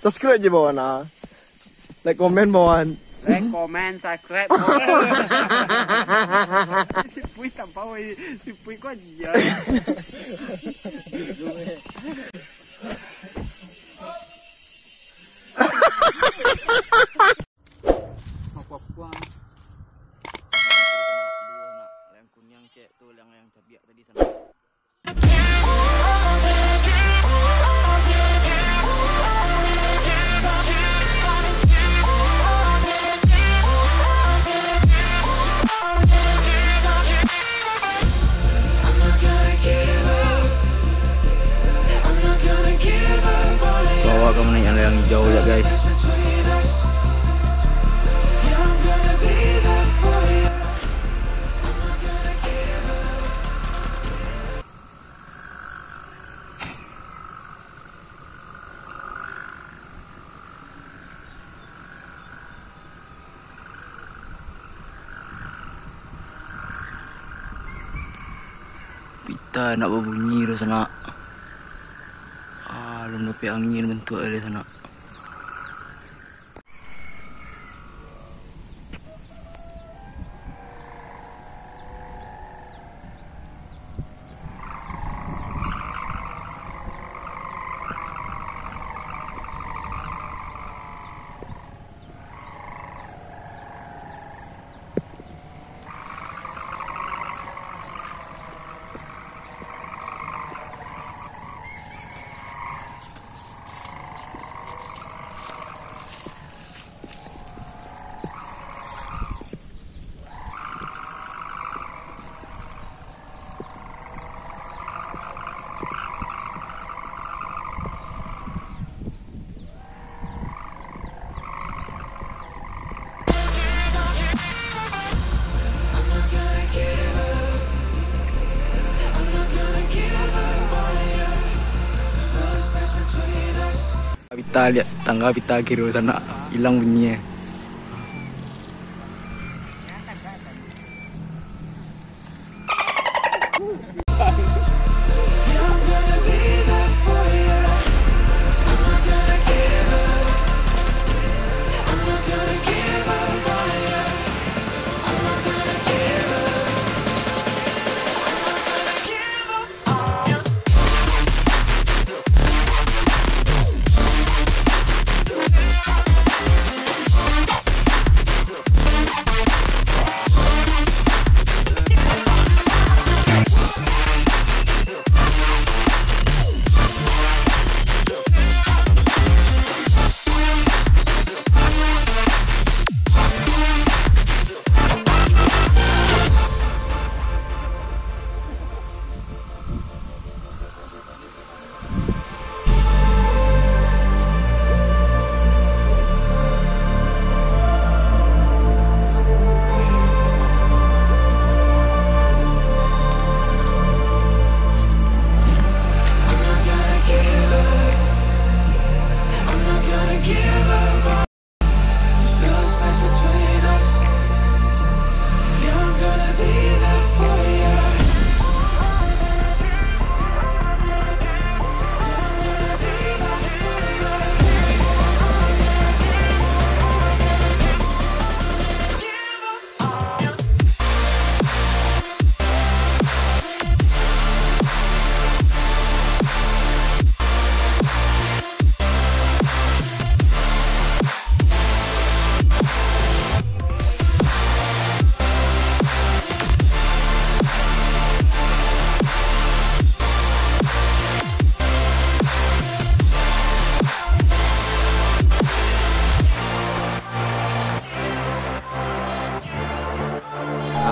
Subscribe je bawan ah. Like komen bawan. Like comment subscribe bawan. Si Pui tanpa si Pui kok aja. Apa-apa. Dua nak yang kunyang cek tu yang cabiak tadi sana. Bawa ke mana yang jauh ya guys. Pita nak berbunyi dah sana. Belum dapat angin bentuk ada sana. Kita lihat tangga pita kiri sana hilang bunyinya.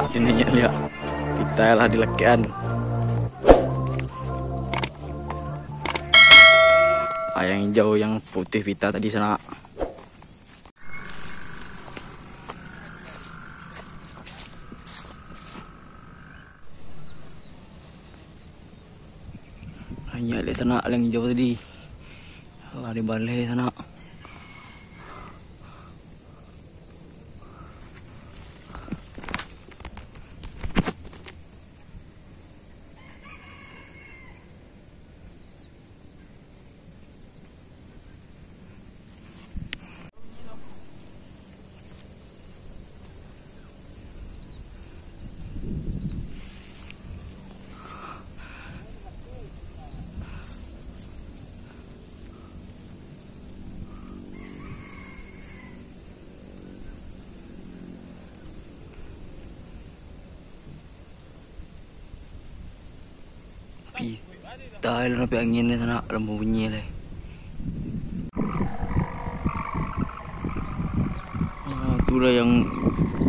sana dinanya lihat kita lah dilekean yang hijau yang putih pita tadi sana. Hanya lihat sana yang hijau tadi lah di balai sana. Dahil napi angin na sana, alam mo bunyi lah. Itulah yang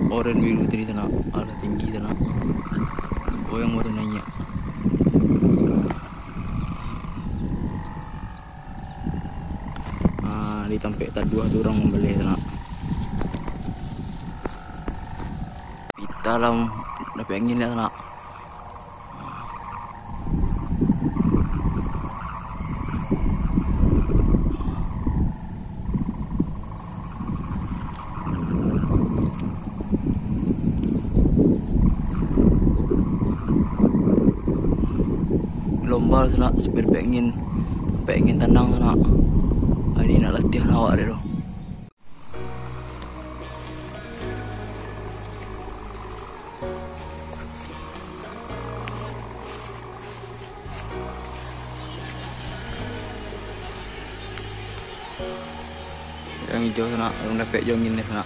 oren biru tadi sana, ada tinggi sana. Goyang baru nanya. Di tempat tadi dua orang membeli sana. Pita lah, napi angin na sana. Lomba sana supir pengen tenang sana. Ini nak latihan awak dia tu. Yang hijau sana, orang dapat jongin ni sana.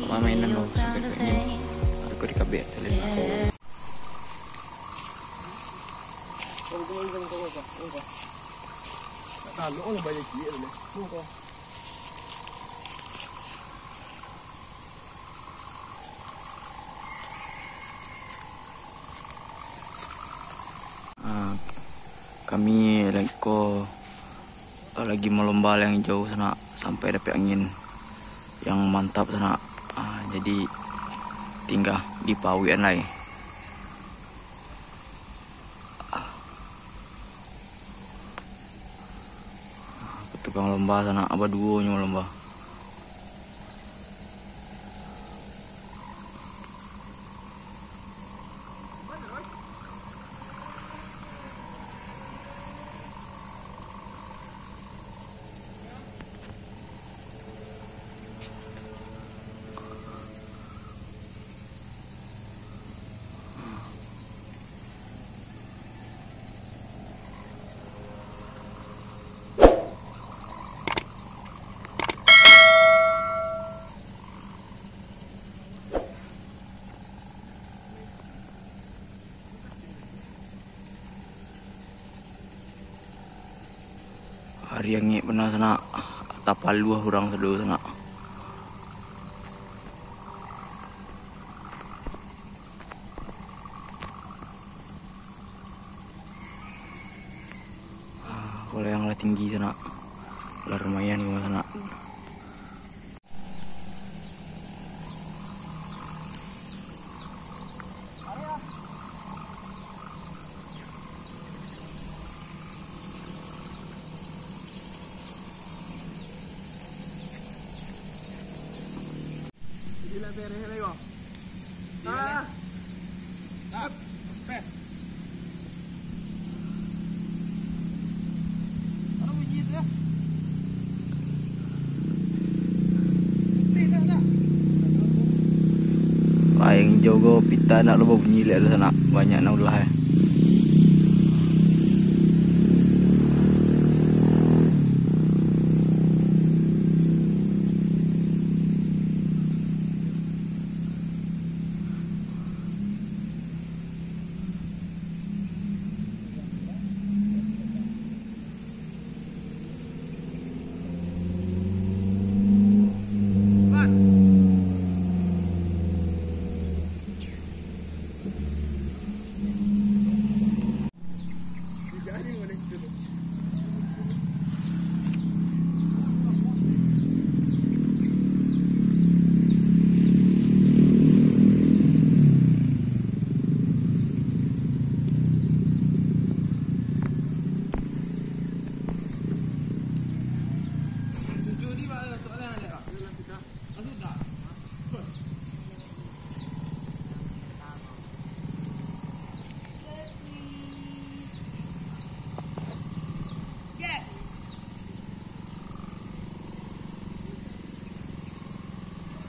Mainan lo supir pengen. Aku di kabel selain aku. Kami lagi melomba yang jauh sana sampai dapat angin yang mantap sana. Jadi tinggal di pawian lain. Tukang lomba sana, apa duonya lomba. Hari yang ni pernah sana tapal dua orang sedu sana. Kalau yang lah tinggi sana, lah lumayan juga sana. Yang jogo pita nak lupa bunyi lihat sana banyak nak ulah.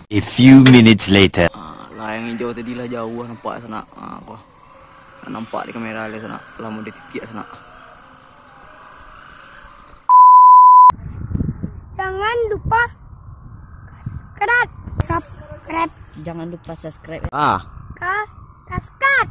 A few minutes later. Layang hijau tadi lah jauh nampak sana. Apa? Nampak di kamera le sana. Lama dia titik sana. Jangan lupa subscribe. Jangan lupa subscribe. Subscribe.